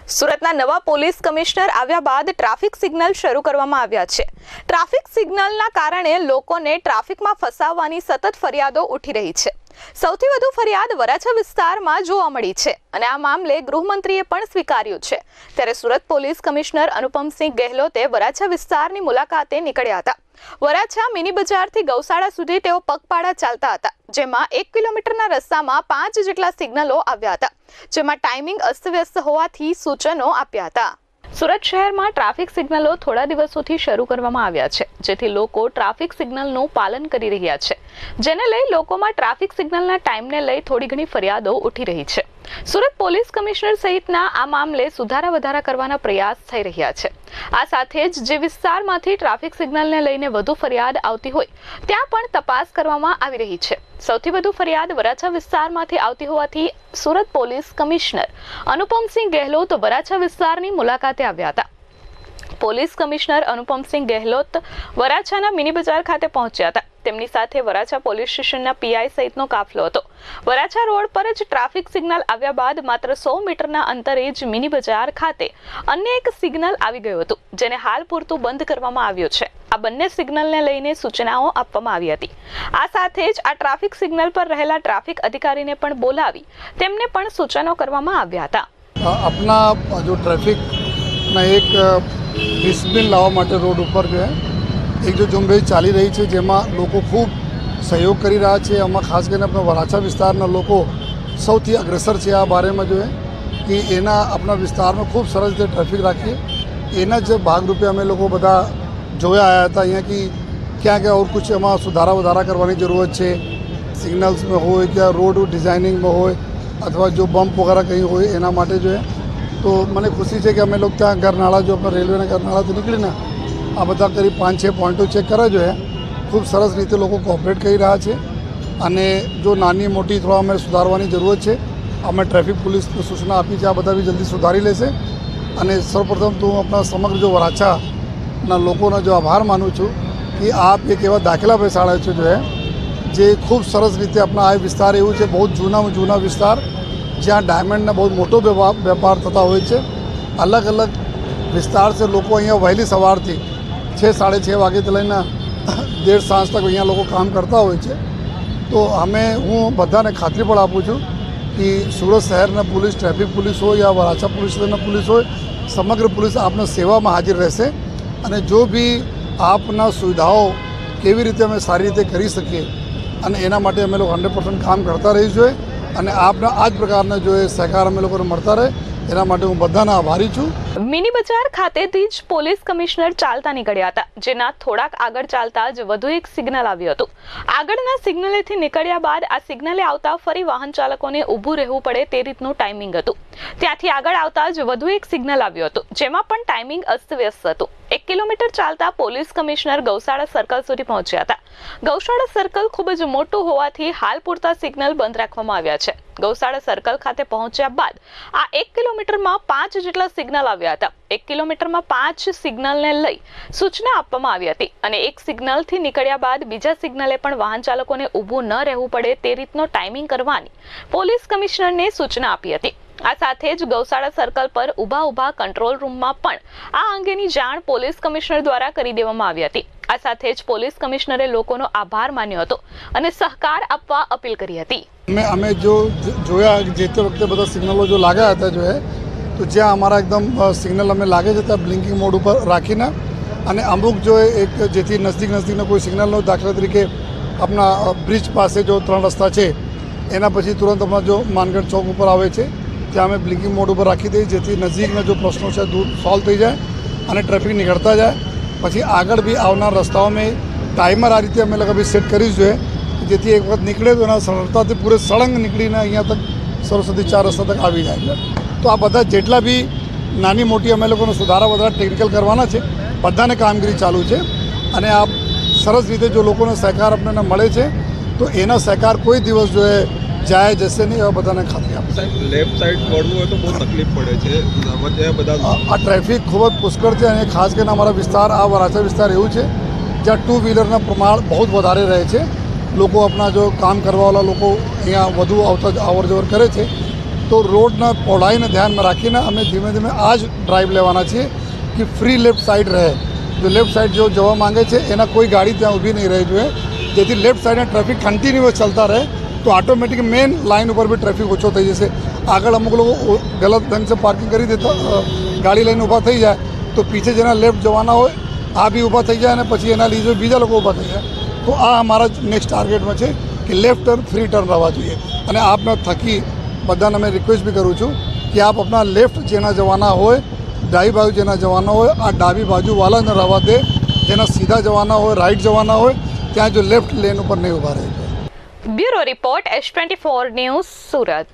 સુરતના નવા police commissioner આવ્યા બાદ ટ્રાફિક સિગ્નલ શરૂ કરવામાં આવ્યા છે। ટ્રાફિક સિગ્નલના કારણે લોકોને ટ્રાફિકમાં ફસાવવાની સતત ફરિયાદો ઉઠી રહી છે। સૌથી વધુ ફરિયાદ વરાછા વિસ્તારમાં જોવા મળી છે અને આ મામલે ગૃહમંત્રીએ પણ સ્વીકાર્યું છે। ત્યારે સુરત પોલીસ કમિશનર અનુપમસિંહ ગેહલોતે વરાછા વિસ્તારની મુલાકાતે નીકળ્યા હતા। વરાછા મિની બજારથી ગૌશાળા સુધી તેઓ પગપાળા ચાલતા હતા, જેમાં 1 કિલોમીટરના રસ્તામાં 5 જેટલા સિગ્નલો આવ્યા હતા, જેમાં ટાઈમિંગ અસ્તવ્યસ્ત હોવાથી સૂચનો આપ્યા હતા। સુરત શહેરમાં ટ્રાફિક સિગ્નલો થોડા દિવસોથી શરૂ કરવામાં આવ્યા છે, જેથી લોકો ટ્રાફિક સિગ્નલનું પાલન કરી રહ્યા છે, જેને લઈ લોકોમાં ટ્રાફિક સિગ્નલના ટાઈમને લઈ થોડી ઘણી ફરિયાદો ઉઠી રહી છે। સુરત પોલીસ કમિશનર સહિતના આ મામલે સુધારા વધારા કરવાના પ્રયાસ થઈ રહ્યા છે। આ સાથે જ જે વિસ્તારમાંથી ટ્રાફિક સિગ્નલને લઈને વધુ ફરિયાદ આવતી હોય ત્યાં પણ તપાસ કરવામાં આવી રહી છે। સૌથી વધુ ફરિયાદ વરાછા વિસ્તારમાંથી આવતી હોવાથી સુરત પોલીસ કમિશનર અનુપમસિંહ ગેહલોત વરાછા વિસ્તારની મુલાકાતે આવ્યા હતા। પોલીસ કમિશનર અનુપમસિંહ ગેહલોત વરાછાના મિની બજાર ખાતે પહોંચ્યા હતા। તેમની સાથે વરાછા પોલીસ સ્ટેશનના પીઆઈ સહિતનો કાફલો હતો। વરાછા રોડ પર જ ટ્રાફિક સિગ્નલ આવ્યા બાદ માત્ર 100 મીટરના અંતરે જ મિની બજાર ખાતે અન્ય એક સિગ્નલ આવી ગયું હતું, જેને હાલ પૂરતું બંધ કરવામાં આવ્યું છે। આ બંને સિગ્નલને લઈને સૂચનાઓ આપવામાં આવી હતી। આ સાથે જ આ ટ્રાફિક સિગ્નલ પર રહેલા ટ્રાફિક અધિકારીને પણ બોલાવી તેમને પણ સૂચનો કરવામાં આવ્યા હતા। अपना जो ट्रैफिक ना एक डिसिप्लिन लावा માટે રોડ ઉપર जो है एक जो ઝુંબેશ ચાલી રહી છે, જેમાં લોકો ખૂબ સહયોગ કરી રહ્યા છે। આમાં ખાસ કરીને આપણા વરાછા વિસ્તારના લોકો સૌથી અગ્રેસર છે આ બારેમાં જો કે એના આપણા વિસ્તારમાં ખૂબ સરસ રીતે ટ્રાફિક રાખીએ, એના જ ભાગરૂપે અમે લોકો બધા જોયા આવ્યા હતા અહીંયા કે ક્યાં ક્યાં ઓર કુછ એમાં સુધારા વધારા કરવાની જરૂરત છે। સિગ્નલ્સમાં હોય કે રોડ ડિઝાઇનિંગમાં હોય અથવા જો બમ્પ વગેરે કંઈ હોય એના માટે જો તો મને ખુશી છે કે અમે લોકો ત્યાં ગરનાળા જો આપણા રેલવેના ગરનાળાથી નીકળીને આ બધા કરીબ 5-6 પોઈન્ટો ચેક કર્યા જો ખૂબ સરસ રીતે લોકો કોઓપરેટ કરી રહ્યા છે અને જો નાની મોટી થોડા અમે સુધારવાની જરૂરત છે, અમે ટ્રાફિક પોલીસને સૂચના આપી છે, આ બધા બી જલ્દી સુધારી લેશે। અને સૌપ્રથમ તો હું આપણા સમગ્ર જો વરાછાના લોકોનો જો આભાર માનું છું કે આપ એક એવા દાખલા બેસાડ્યા છે જો જે ખૂબ સરસ રીતે આપણા આ વિસ્તાર એવું છે, બહુ જૂના વિસ્તાર જ્યાં ડાયમંડના બહુ મોટો વેપાર થતા હોય છે। અલગ અલગ વિસ્તાર છે, લોકો અહીંયા વહેલી સવારથી 6-6:30 વાગ્યાથી લઈને દેર સાંજ તક અહીંયા લોકો કામ કરતા હોય છે। તો હું બધાને ખાતરી પણ આપું છું કે સુરત શહેરના પોલીસ, ટ્રાફિક પોલીસ હોય યા વરાછા પોલીસ સ્ટેશનના પોલીસ હોય, સમગ્ર પોલીસ આપના સેવામાં હાજર રહેશે અને જો બી આપના સુવિધાઓ કેવી રીતે અમે સારી રીતે કરી શકીએ અને એના માટે અમે લોકો 100% કામ કરતા રહીશું અને આપના આ જ પ્રકારના જો સહકાર અમે લોકોને મળતા રહે એના માટે હું બધાના આભારી છું। મિની બજાર ખાતેથી જ પોલીસ કમિશનર ચાલતા નીકળ્યા હતા, જેના થોડાક આગળ ચાલતા જ વધુ એક સિગ્નલ આવ્યું હતું। આગળના સિગ્નલેથી નીકળ્યા બાદ આ સિગ્નલે આવતા ફરી વાહન ચાલકોને ઊભું રહેવું પડે તે રીતનું ટાઈમિંગ હતું। ત્યાંથી આગળ આવતા જ વધુ એક સિગ્નલ આવ્યું હતું, જેમાં પણ ટાઈમિંગ અસ્તવ્યસ્ત હતું। 1 કિલોમીટર ચાલતા પોલીસ કમિશનર ગૌશાળા સર્કલ સુધી પહોંચ્યા હતા। ગૌશાળા સર્કલ ખૂબ જ મોટું હોવાથી હાલ પૂરતા સિગ્નલ બંધ રાખવામાં આવ્યા છે। ગૌશાળા સર્કલ ખાતે પહોંચ્યા બાદ આ 1 કિલોમીટરમાં 5 જેટલા સિગ્નલ આવ્યા હતા। 1 કિલોમીટરમાં 5 સિગ્નલને લઈ સૂચના આપવામાં આવી હતી અને એક સિગ્નલથી નીકળ્યા બાદ બીજા સિગ્નલે પણ વાહન ચાલકોને ઊભું ન રહેવું પડે તે રીતનો ટાઈમિંગ કરવાની પોલીસ કમિશનરને સૂચના આપી હતી। આ સાથે જ ગૌશાળા સર્કલ પર ઊભા કંટ્રોલ રૂમમાં પણ આ અંગેની જાણ પોલીસ કમિશનર દ્વારા કરી દેવામાં આવી હતી। આ સાથે જ પોલીસ કમિશનરે લોકોનો આભાર માન્યો હતો અને સહકાર આપવા અપીલ કરી હતી। અમે જો જોયા જે તે વખતે બધા સિગ્નલો જો લાગ્યા હતા જો તો જ્યાં અમારા એકદમ સિગ્નલ અમે લાગે છે ત્યાં બ્લિંકિંગ મોડ ઉપર રાખીને અને અમુક જો એક જેથી નજીકના કોઈ સિગ્નલનો દાખલા તરીકે આપણા બ્રિજ પાસે જો 3 રસ્તા છે એના પછી તુરંત અમારા જો માનગઢ ચોક ઉપર આવે છે ત્યાં અમે બ્લિંકિંગ મોડ ઉપર રાખી દઈએ, જેથી નજીકના જો પ્રશ્નો છે દૂર સોલ્વ થઈ જાય અને ટ્રાફિક નીકળતા જાય। પછી આગળ બી આવનાર રસ્તાઓમાં ટાઈમર આ રીતે અમે લોકો બી સેટ કરીશું જોઈએ, જેથી એક વખત નીકળે તો એના સરળતાથી પૂરે સળંગ નીકળીને અહીંયા તક સરસ્વતી 4 રસ્તા તક આવી જાય છે। તો આ બધા જેટલા બી નાની મોટી અમે લોકોને સુધારા વધારા ટેકનિકલ કરવાના છે, બધાને કામગીરી ચાલુ છે અને આ સરસ રીતે જો લોકોનો સહકાર આપણને મળે છે તો એના સહકાર કોઈ દિવસ જો જાય જશે નહીં, એવા બધાને ખાતરી આપશે। લેફ્ટ સાઈડ વળવું હોય તો બહુ તકલીફ પડે છે બધા આ ટ્રાફિક ખૂબ જ પુષ્કળ છે અને ખાસ કરીને અમારા વિસ્તાર આ વરાછા વિસ્તાર એવું છે જ્યાં 2 વ્હીલરના પ્રમાણ બહુ વધારે રહે છે। લોકો આપણા જો કામ કરવાવાળા લોકો અહીંયા વધુ અવર જવર કરે છે તો રોડના પહોળાઈને ધ્યાનમાં રાખીને અમે ધીમે ધીમે આ જ ડ્રાઈવ લેવાના છીએ કે ફ્રી લેફ્ટ સાઈડ રહે. જો લેફ્ટ સાઈડ જો જવા માંગે છે એના કોઈ ગાડી ત્યાં ઊભી નહીં રહી જોઈએ, જેથી લેફ્ટ સાઈડના ટ્રાફિક કન્ટિન્યુઅસ ચાલતા રહે તો ઓટોમેટિક મેન લાઇન ઉપર બી ટ્રાફિક ઓછો થઈ જશે. આગળ અમુક લોકો ગલત ઢંગ से પાર્કિંગ કરી દેતા ગાડી લઈને ઊભા થઈ જાય તો પીછે જેના લેફ્ટ જવાના હોય આ બી ઊભા થઈ જાય અને પછી એના લીધે બીજા લોકો ઊભા થઈ જાય. તો આ અમારા નેક્સ્ટ ટાર્ગેટમાં છે કે લેફ્ટ ટર્ન ફ્રી ટર્ન રહેવા જોઈએ. અને આપને થકી બધાને મેં રિક્વેસ્ટ બી કરું છું કે આપ આપણા લેફ્ટ જેના જવાના હોય, ડાબી બાજુ જેના જવાના હોય આ ડાબી બાજુવાળાને રહેવા દે. જેના સીધા જવાના હોય, રાઈટ જવાના હોય ત્યાં જો લેફ્ટ લેન ઉપર નહીં ઊભા રહે. Bureau report S24 news Surat.